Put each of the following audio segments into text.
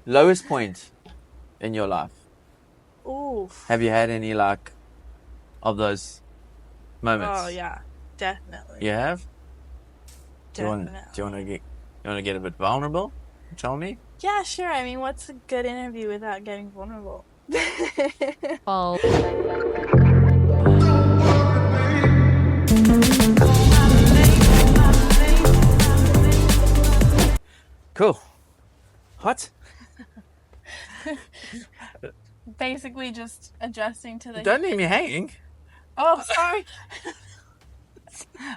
Lowest point in your life. Oof. Have you had any like of those moments? Oh yeah, definitely. You have? Do you Definitely. want to get a bit vulnerable? Tell me. Yeah, sure. I mean, what's a good interview without getting vulnerable? Oh. Cool. Hot? Basically, just adjusting to the. Don't leave me hanging. Oh, sorry.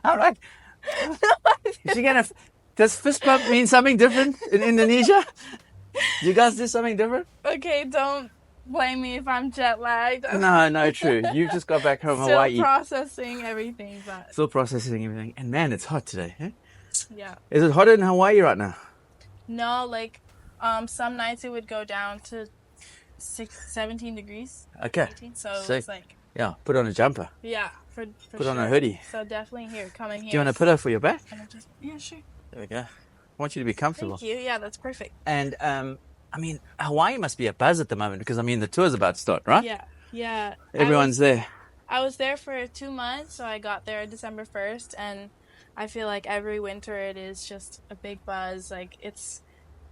I'm like, is she gonna? Does fist bump mean something different in Indonesia? Do you guys do something different? Okay, don't blame me if I'm jet lagged. No, true. You just got back from Still Hawaii. processing everything, but Still processing everything. And man, it's hot today. Huh? yeah. Is it hotter in Hawaii right now? No, like, some nights it would go down to 17 degrees. Okay. 18, so Sick. it's like, Yeah, put on a jumper. yeah, for Put sure. on a hoodie. So definitely coming here. Do you want a pillow for your back? Yeah, sure. There we go. I want you to be comfortable. Thank you. Yeah, that's perfect. And I mean, Hawaii must be a buzz at the moment because I mean the tour's about to start, right? Yeah. Everyone's there. I was there for 2 months, so I got there December 1st, and I feel like every winter it is just a big buzz. Like,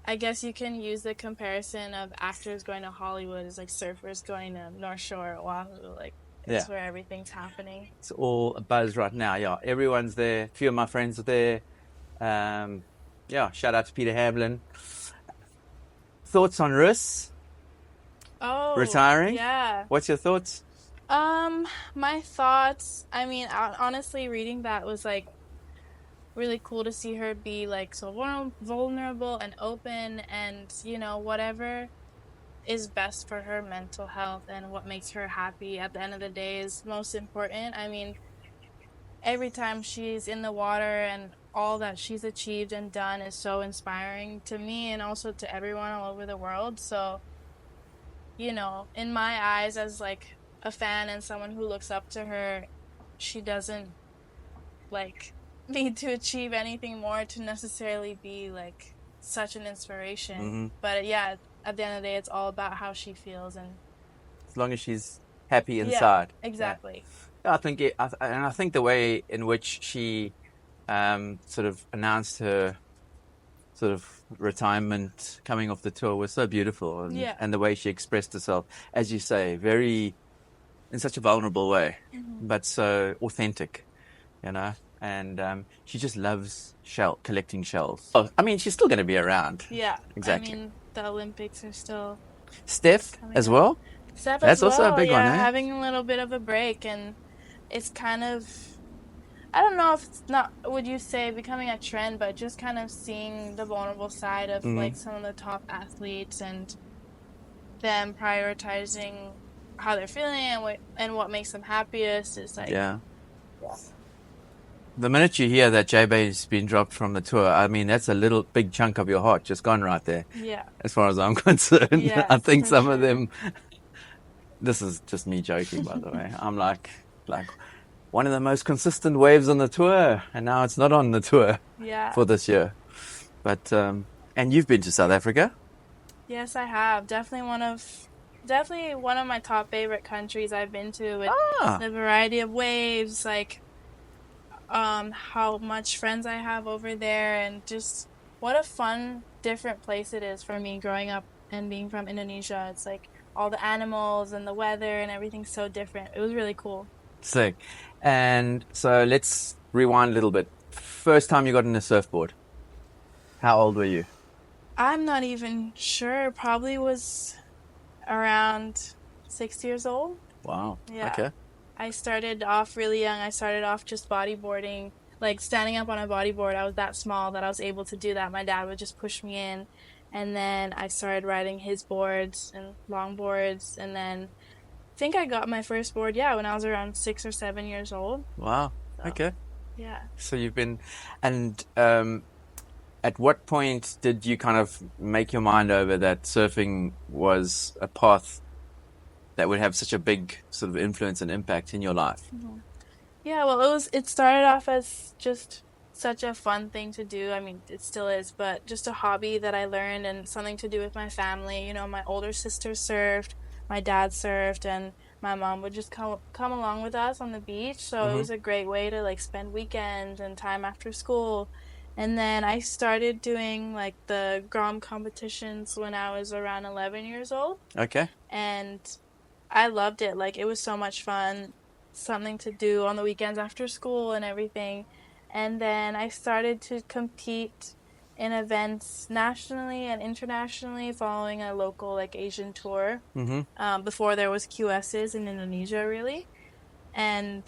I guess you can use the comparison of actors going to Hollywood as like surfers going to North Shore, Oahu. Like, it's where everything's happening. It's all a buzz right now. Yeah, everyone's there. A few of my friends are there. Yeah, shout out to Peter Hamlin. Thoughts on Rus? Oh, Retiring? yeah. What's your thoughts? My thoughts, I mean, honestly, reading that was like really cool to see her be like so vulnerable and open, and whatever is best for her mental health and what makes her happy at the end of the day is most important. I mean, every time she's in the water and all that she's achieved and done is so inspiring to me and also to everyone all over the world. So, in my eyes as like a fan and someone who looks up to her, she doesn't like need to achieve anything more to necessarily be like such an inspiration. Mm-hmm. But yeah, at the end of the day, it's all about how she feels, and as long as she's happy inside. Yeah, exactly. Yeah. I think the way in which she sort of announced her sort of retirement coming off the tour was so beautiful, and the way she expressed herself, as you say, very in such a vulnerable way, but so authentic, and she just loves collecting shells. Oh, I mean, she's still going to be around. Yeah, exactly. I mean, the Olympics are still. Steph as well. Steph That's as well, also a big one, eh? Having a little bit of a break, and it's kind of, I don't know if it's not, would you say, becoming a trend, but just kind of seeing the vulnerable side of like some of the top athletes and them prioritizing how they're feeling and what makes them happiest is like. Yeah. The minute you hear that J-Bay's been dropped from the tour, I mean, that's a big chunk of your heart just gone right there. Yeah. As far as I'm concerned. Yeah, I think some of them, this is just me joking, by the way. I'm like one of the most consistent waves on the tour, and now it's not on the tour for this year. But, and you've been to South Africa? Yes, I have. Definitely one of my top favorite countries I've been to, with the variety of waves, like how much friends I have over there, and just what a fun, different place it is for me growing up and being from Indonesia. It's like all the animals and the weather and everything's so different. It was really cool. Sick. And so let's rewind a little bit. First time you got on a surfboard, how old were you? I'm not even sure. Probably was around 6 years old. Wow. Yeah. Okay. I started off really young. I started off just bodyboarding, like standing up on a bodyboard. I was that small that I was able to do that. My dad would just push me in. And then I started riding his boards and longboards. And then I think I got my first board, when I was around 6 or 7 years old. Wow. So, okay. Yeah. So you've been, and at what point did you kind of make your mind over that surfing was a path that would have such a big sort of influence and impact in your life? Yeah, well, it started off as just such a fun thing to do. I mean, it still is, but just a hobby that I learned and something to do with my family. You know, my older sister surfed, my dad surfed, and my mom would just come along with us on the beach. So it was a great way to like spend weekends and time after school. And then I started doing like the grom competitions when I was around 11 years old. Okay. And I loved it. Like, it was so much fun, something to do on the weekends after school and everything. And then I started to compete in events nationally and internationally, following a local like Asian tour. Before there was QSs in Indonesia, really. And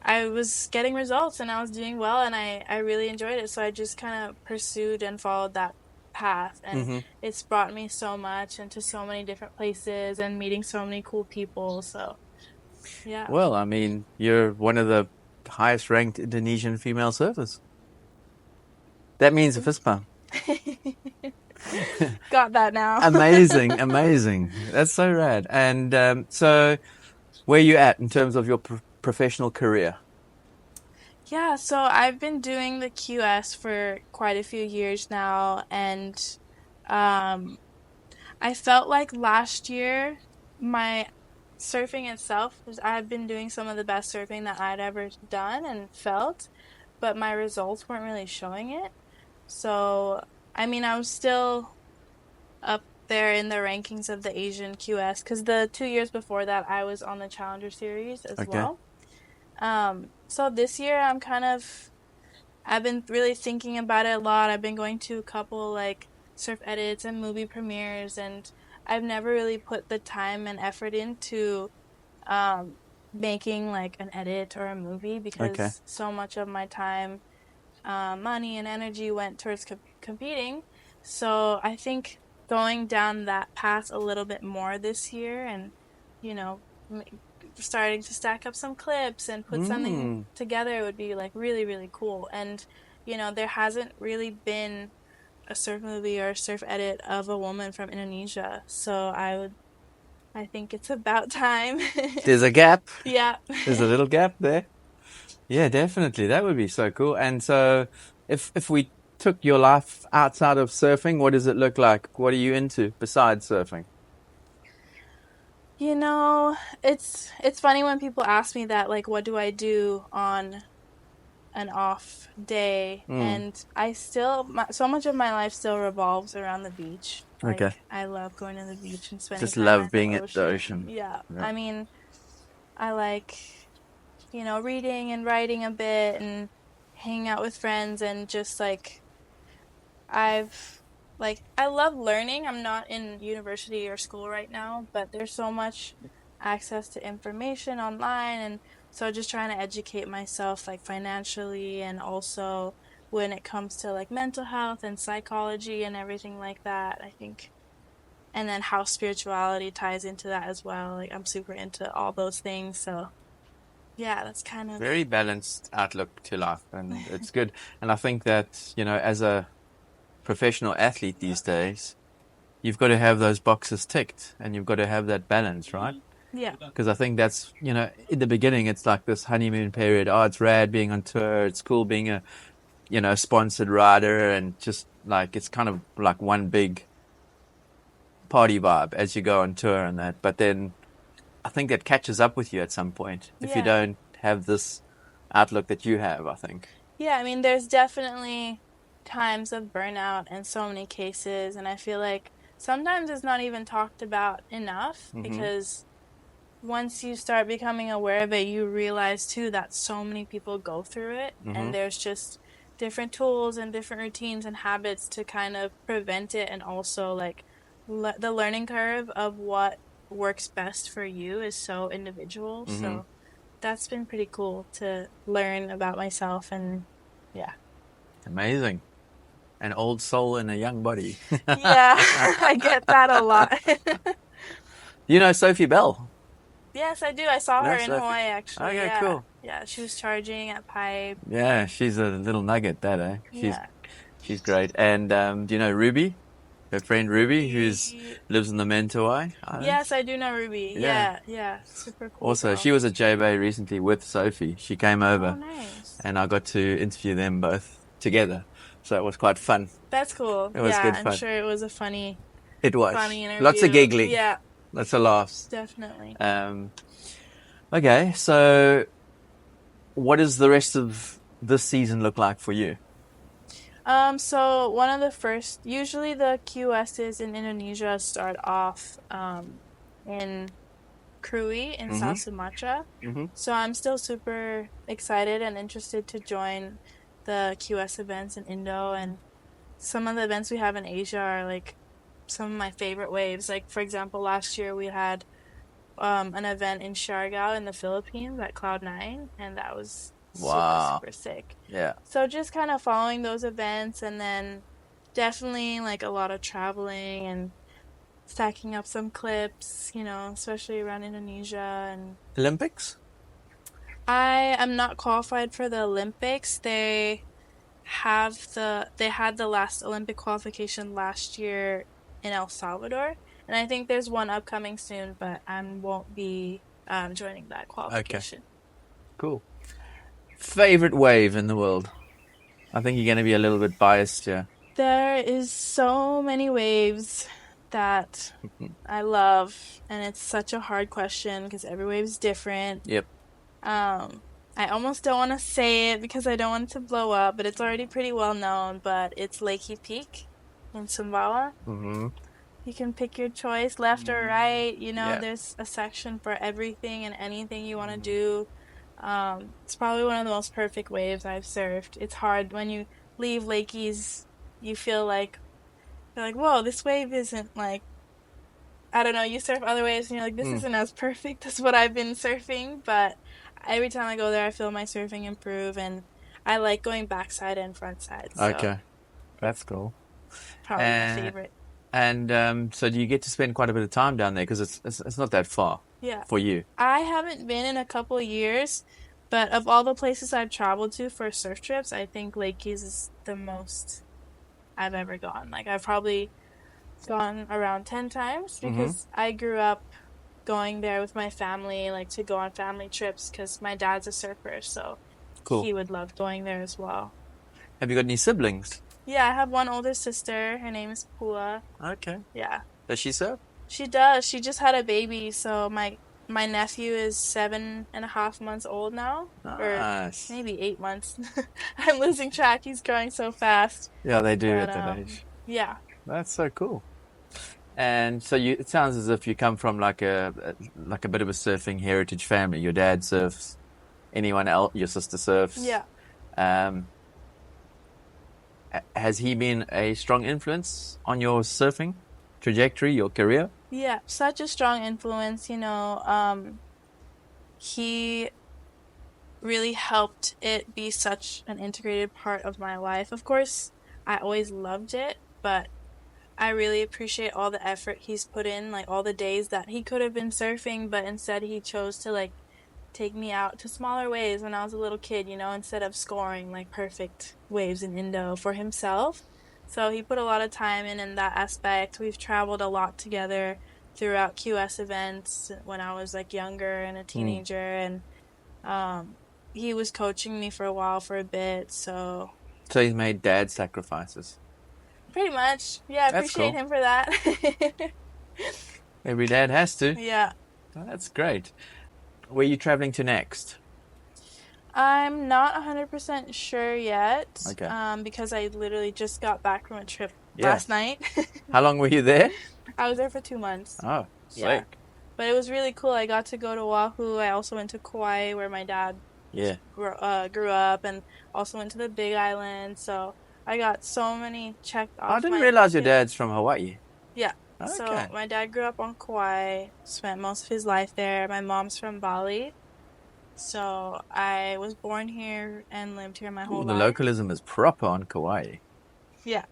I was getting results and I was doing well, and I really enjoyed it. So I just kind of pursued and followed that path, and it's brought me so much into so many different places and meeting so many cool people. So yeah. Well, I mean, you're one of the highest ranked Indonesian female surfers. That means a fist pump. Got that now. Amazing, amazing. That's so rad. And so where are you at in terms of your professional career? Yeah, so I've been doing the QS for quite a few years now, and um, I felt like last year my surfing itself I've been doing some of the best surfing that I'd ever done and felt, but my results weren't really showing it. So, I mean, I was still up there in the rankings of the Asian QS because the 2 years before that I was on the Challenger Series as well. So this year I've been really thinking about it a lot. I've been going to a couple like surf edits and movie premieres, and I've never really put the time and effort into making like an edit or a movie because so much of my time, money, and energy went towards competing. So I think going down that path a little bit more this year, and you know, starting to stack up some clips and put something together would be like really, really cool. And there hasn't really been a surf movie or a surf edit of a woman from Indonesia, so I think it's about time. There's a gap. Yeah. There's a little gap there. Yeah, definitely. That would be so cool. And so if we took your life outside of surfing, what does it look like? What are you into besides surfing? It's funny when people ask me that, like, what do I do on an off day? And so much of my life still revolves around the beach. Like, I love going to the beach and spending Just time love at being the at the ocean. Yeah. I mean, I like, reading and writing a bit and hanging out with friends, and just like I love learning. I'm not in university or school right now, but there's so much access to information online, and so just trying to educate myself like financially, and also when it comes to like mental health and psychology and everything like that, I think. And then how spirituality ties into that as well. Like, I'm super into all those things, so yeah, that's kind of very balanced outlook to life, and it's good. And I think that, as a professional athlete these days, you've got to have those boxes ticked, and you've got to have that balance, right? Yeah. Because I think that's, in the beginning, it's like this honeymoon period. Oh, it's rad being on tour. It's cool being a, sponsored rider, and just like, it's kind of like one big party vibe as you go on tour and that. But then I think that catches up with you at some point if you don't have this outlook that you have, I think. Yeah, I mean, there's definitely times of burnout in so many cases, and I feel like sometimes it's not even talked about enough, because once you start becoming aware of it, you realize too that so many people go through it, and there's just different tools and different routines and habits to kind of prevent it, and also like the learning curve of what works best for you is so individual. So that's been pretty cool to learn about myself, and yeah. Amazing. An old soul in a young body. Yeah, I get that a lot. You know Sophie Bell? Yes, I do. I saw her in Sophie? Hawaii, actually. Okay, Yeah. cool. Yeah, she was charging at Pipe. Yeah, she's a little nugget, that, eh? Yeah. She's great. And do you know Ruby? Her friend Ruby, who Ruby. lives in the Mentawai Islands. Yes, I do know Ruby. Yeah. Yeah. Super cool Also, girl. she was at J-Bay recently with Sophie. She came over. Oh, nice. And I got to interview them both together. So it was quite fun. That's cool. It was Yeah, good I'm fun. sure it was a funny It was. Lots of interview. giggling. Yeah, Lots of laughs. definitely. Okay, so what does the rest of this season look like for you? So one of the first, usually the QSs in Indonesia start off in Krui in South Sumatra. So I'm still super excited and interested to join the QS events in Indo, and some of the events we have in Asia are like some of my favorite waves. Like for example, last year we had an event in Siargao in the Philippines at Cloud9, and that was super sick. Yeah. So just kind of following those events, and then definitely like a lot of traveling and stacking up some clips, especially around Indonesia. And Olympics? I am not qualified for the Olympics. They had the last Olympic qualification last year in El Salvador, and I think there's one upcoming soon, but I won't be joining that qualification. Okay. Cool. Favorite wave in the world? I think you're going to be a little bit biased here. There is so many waves that I love, and it's such a hard question because every wave is different. Yep. I almost don't want to say it because I don't want it to blow up, but it's already pretty well known. But it's Lakey Peak in Sumbawa. You can pick your choice, left or right. There's a section for everything and anything you want to do. It's probably one of the most perfect waves I've surfed. It's hard when you leave Lakey's. You feel like you're like, whoa, this wave isn't like, I don't know, you surf other waves and you're like, this isn't as perfect as what I've been surfing, but every time I go there I feel my surfing improve, and I like going backside and frontside. So Okay. That's cool. probably my favorite. And so do you get to spend quite a bit of time down there because it's not that far for you? I haven't been in a couple of years, but of all the places I've traveled to for surf trips, I think Lake Keys is the most I've ever gone. Like I've probably gone around 10 times because I grew up going there with my family, like to go on family trips because my dad's a surfer, so he would love going there as well. Have you got any siblings? Yeah, I have one older sister. Her name is Pua. Okay. Yeah. Does she surf? She does. She just had a baby, so my nephew is 7.5 months old now. Nice. Or maybe 8 months. I'm losing track. He's growing so fast. Yeah, they do at that age. Yeah. That's so cool. And so it sounds as if you come from like a bit of a surfing heritage family. Your dad surfs. Anyone else? Your sister surfs. Yeah. Has he been a strong influence on your surfing trajectory, your career? Yeah, such a strong influence. He really helped it be such an integrated part of my life. Of course, I always loved it, but I really appreciate all the effort he's put in, like all the days that he could have been surfing, but instead he chose to like take me out to smaller waves when I was a little kid, instead of scoring like perfect waves in Indo for himself. So he put a lot of time in that aspect. We've traveled a lot together throughout QS events when I was like younger and a teenager, and he was coaching me for a while, for a bit. So he's made dad sacrifices. Pretty much. Yeah, I appreciate him for that. Every dad has to. Yeah. That's great. Where are you traveling to next? I'm not 100% sure yet. Okay. Because I literally just got back from a trip last night. How long were you there? I was there for 2 months. Oh, sick. Yeah. But it was really cool. I got to go to Oahu. I also went to Kauai, where my dad grew up, and also went to the Big Island. So I got so many checked off. I didn't realize your dad's from Hawaii. Yeah. Okay. So my dad grew up on Kauai, spent most of his life there. My mom's from Bali. So I was born here and lived here my whole life. The localism is proper on Kauai. Yeah.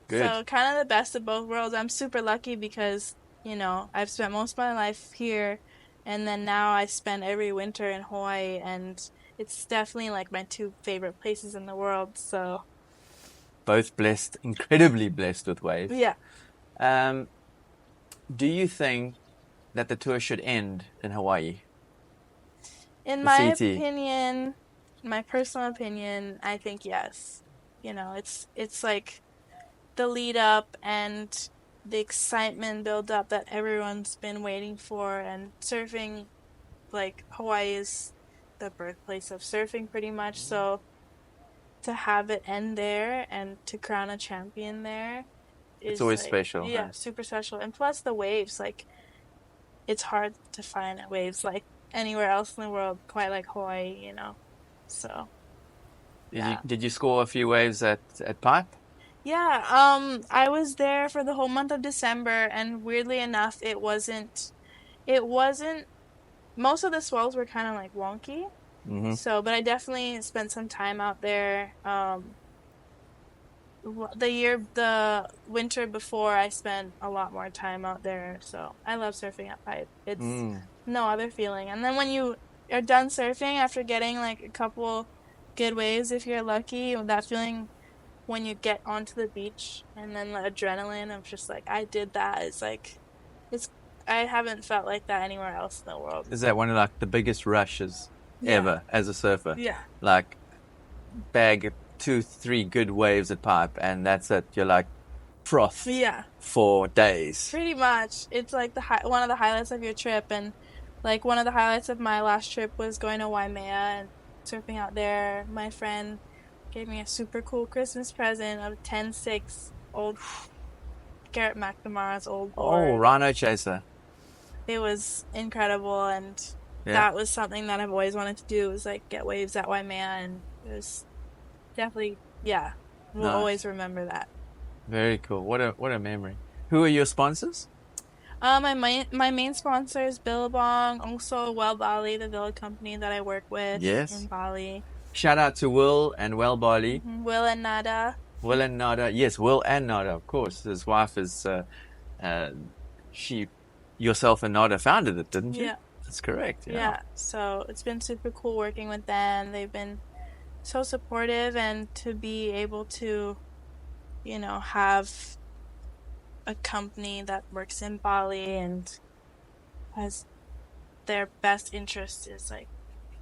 Good. So kind of the best of both worlds. I'm super lucky because, I've spent most of my life here, and then now I spend every winter in Hawaii, and it's definitely like my 2 favorite places in the world. So both blessed, incredibly blessed with waves. Yeah. Do you think that the tour should end in Hawaii? In The my CT. opinion, my personal opinion, I think yes. You know, it's like the lead up and the excitement build up that everyone's been waiting for, and surfing, like Hawaii is the birthplace of surfing pretty much, so to have it end there and to crown a champion there It's is always like, special. yeah, Huh? super special. And plus the waves, like it's hard to find waves like anywhere else in the world quite like Hawaii, you know. So yeah. Did you score a few waves at Pipe? Yeah, I was there for the whole month of December, and weirdly enough, it wasn't most of the swells were kind of like wonky. So, but I definitely spent some time out there. The winter before, I spent a lot more time out there. So I love surfing at Pipe. It's no other feeling. And then when you are done surfing after getting like a couple good waves, if you're lucky, that feeling when you get onto the beach and then the adrenaline of just like I did that, it's like it's I haven't felt like that anywhere else in the world. Is that one of like the biggest rushes ever as a surfer? Yeah. Like bag 2-3 good waves at Pipe, and that's it. You're like froth. Yeah. For days. Pretty much. It's like one of the highlights of your trip, and like one of the highlights of my last trip was going to Waimea and surfing out there. My friend gave me a super cool Christmas present of 10.6 old Garrett McNamara's old board. Oh, Rhino Chaser. It was incredible, and that was something that I've always wanted to do, was like get waves at Waimea, and it was definitely, we'll always remember that. Very cool. What a memory. Who are your sponsors? My main sponsor is Billabong, also Well Bali, the villa company that I work with in Bali. Shout out to Will and Well Bali. Will and Nada. Will and Nada. Yes, Will and Nada, of course. His wife is, yourself and Nada founded it, didn't you? Yeah. That's correct. Yeah. So it's been super cool working with them. They've been so supportive, and to be able to, you know, have a company that works in Bali and has their best interest is like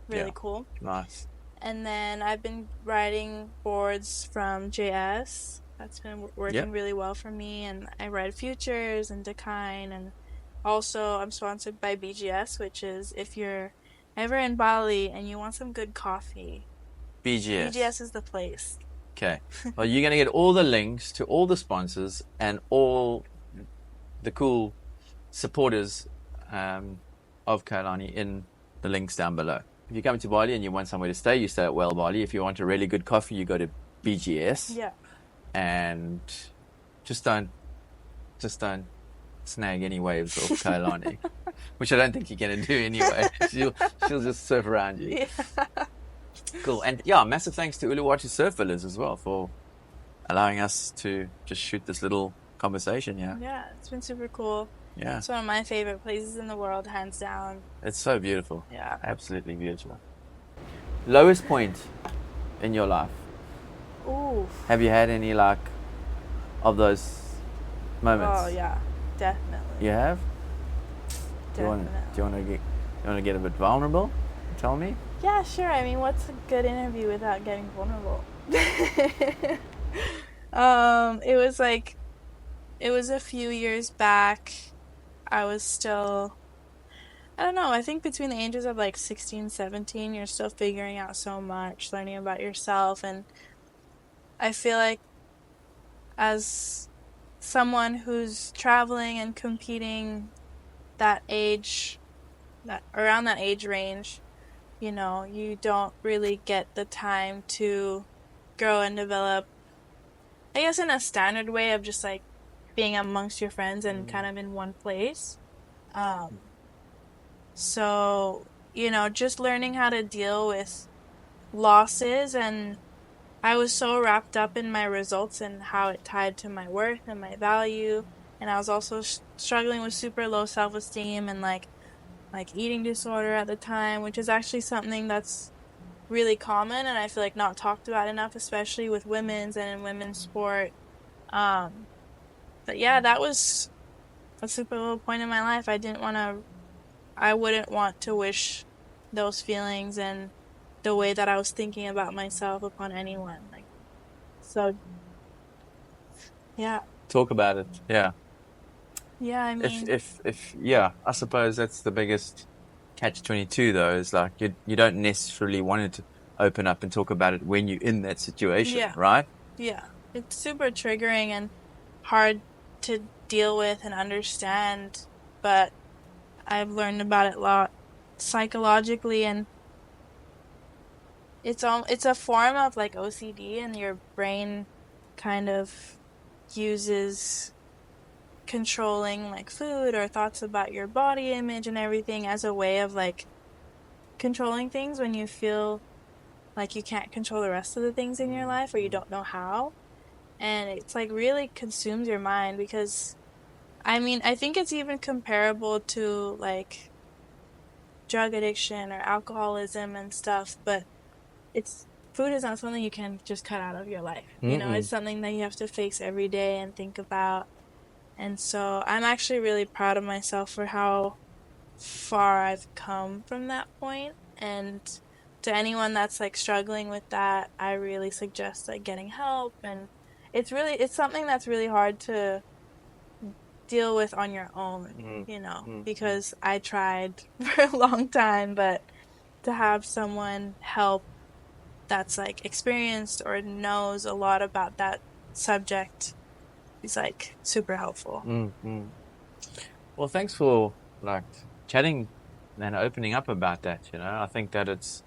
really cool. Nice. And then I've been riding boards from JS. That's been working really well for me, and I ride Futures and Decline, and also I'm sponsored by BGS, which is if you're ever in Bali and you want some good coffee, BGS is the place. Okay. Well, you're going to get all the links to all the sponsors and all the cool supporters of Kailani in the links down below. If you come to Bali and you want somewhere to stay, you stay at Well Bali. If you want a really good coffee, you go to BGS. Yeah. And just don't snag any waves off Kailani, which I don't think you're going to do anyway. She'll just surf around you. Yeah. Cool. And massive thanks to Uluwatu Surf Villas as well for allowing us to just shoot this little conversation. Yeah, it's been super cool. Yeah. It's one of my favorite places in the world, hands down. It's so beautiful. Yeah. Absolutely beautiful. Lowest point in your life? Ooh. Have you had any of those moments? Oh yeah, definitely. You have? Definitely. Do you want to get a bit vulnerable? Tell me. Yeah, sure. I mean, what's a good interview without getting vulnerable? It was a few years back. I was still, I don't know, I think between the ages of like 16, 17, you're still figuring out so much, learning about yourself, and I feel like as someone who's traveling and competing around that age range, you know, you don't really get the time to grow and develop, I guess, in a standard way of just like being amongst your friends and kind of in one place. So, you know, just learning how to deal with losses, and I was so wrapped up in my results and how it tied to my worth and my value, and I was also struggling with super low self-esteem and like eating disorder at the time, which is actually something that's really common, and I feel like not talked about enough, especially with women's and in women's sport. But yeah, that was a super low point in my life. I wouldn't want to wish those feelings and the way that I was thinking about myself upon anyone. Like, so yeah. Talk about it. Yeah. Yeah, I mean, Yeah, I suppose that's the biggest catch-22 though, is like you don't necessarily want to open up and talk about it when you're in that situation, yeah. right? Yeah. It's super triggering and hard to deal with and understand, but I've learned about it a lot psychologically, and it's a form of like OCD, and your brain kind of uses controlling like food or thoughts about your body image and everything as a way of like controlling things when you feel like you can't control the rest of the things in your life or you don't know how. And it's like really consumes your mind because I mean, I think it's even comparable to like drug addiction or alcoholism and stuff, but it's food is not something you can just cut out of your life. You know, it's something that you have to face every day and think about. And so I'm actually really proud of myself for how far I've come from that point. And to anyone that's like struggling with that, I really suggest like getting help. And it's something that's really hard to deal with on your own, you know, because I tried for a long time, but to have someone help that's like experienced or knows a lot about that subject is like super helpful. Well, thanks for like chatting and opening up about that. I think that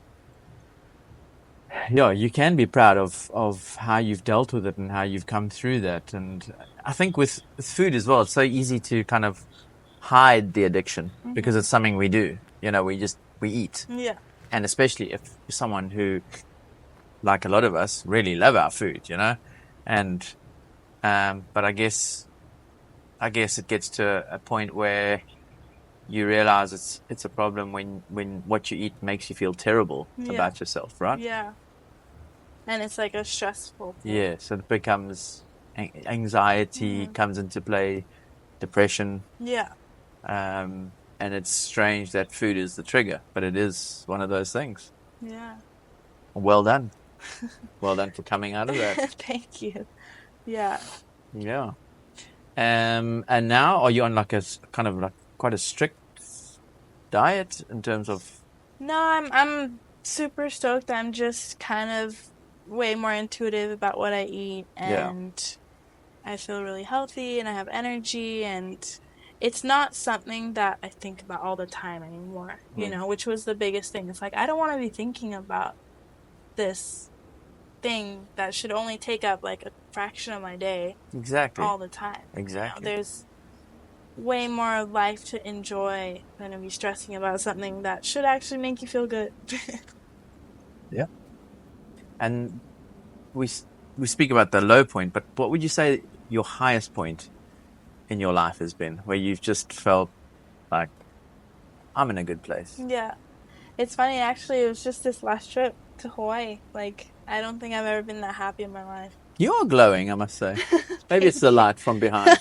you can be proud of how you've dealt with it and how you've come through that. And I think with food as well, it's so easy to kind of hide the addiction because it's something we do. We eat. Yeah. And especially if you're someone who, like a lot of us, really love our food, and but I guess it gets to a point where you realize it's a problem when what you eat makes you feel terrible about yourself, right? Yeah. And it's like a stressful thing. Yeah, so it becomes anxiety comes into play, depression. Yeah. And it's strange that food is the trigger, but it is one of those things. Yeah. Well done. Well done for coming out of that. Thank you. Yeah. Yeah. And now are you on like a kind of like quite a strict diet in terms of? No, I'm super stoked. I'm just kind of way more intuitive about what I eat, and I feel really healthy and I have energy, and it's not something that I think about all the time anymore, which was the biggest thing. It's like I don't want to be thinking about this thing that should only take up like a fraction of my day all the time. Exactly. There's way more life to enjoy than to be stressing about something that should actually make you feel good. Yeah. And we speak about the low point, but what would you say your highest point in your life has been, where you've just felt like, I'm in a good place? Yeah. It's funny, actually, it was just this last trip to Hawaii. Like, I don't think I've ever been that happy in my life. You are glowing, I must say. Maybe it's the light from behind.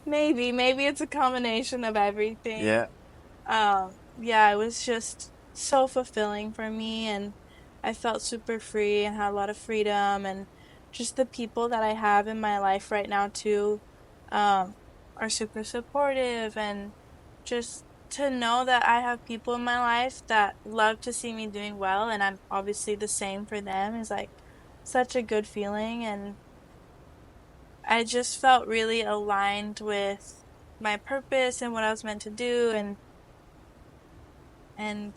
Maybe it's a combination of everything. Yeah. Yeah, it was just so fulfilling for me, and I felt super free and had a lot of freedom, and just the people that I have in my life right now too are super supportive, and just to know that I have people in my life that love to see me doing well, and I'm obviously the same for them, is like such a good feeling. And I just felt really aligned with my purpose and what I was meant to do, and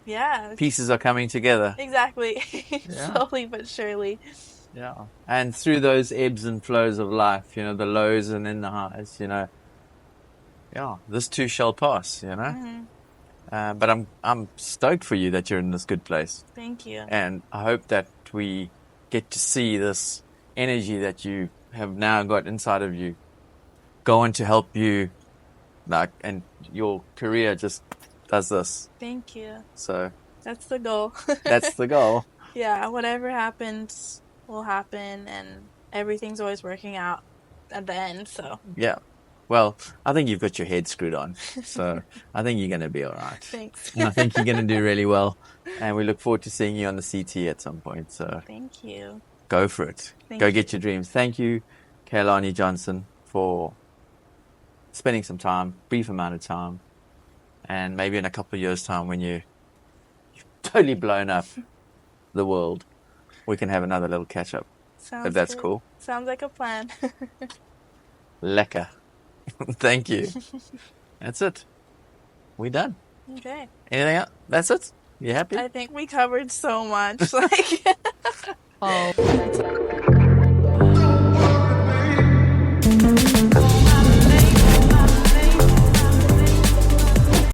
yeah, pieces are coming together. Exactly. Slowly but surely. Yeah. And through those ebbs and flows of life, the lows and then the highs, this too shall pass, But I'm stoked for you that you're in this good place. Thank you. And I hope that we get to see this energy that you have now got inside of you go on to help you, and your career just does this. Thank you. So That's the goal. That's the goal. Yeah, whatever happens will happen, and everything's always working out at the end, so. Yeah. Well, I think you've got your head screwed on, so I think you're going to be all right. Thanks. And I think you're going to do really well, and we look forward to seeing you on the CT at some point, so Thank you. go for it. Go get your dreams. Thank you, Kaylani Johnson, for spending some time, brief amount of time, and maybe in a couple of years' time when you've totally blown up the world, we can have another little catch-up, if that's good. cool. Sounds like a plan. Lekker. Thank you. That's it. We done. Okay. Anything else? That's it? You happy? I think we covered so much. Like. Oh.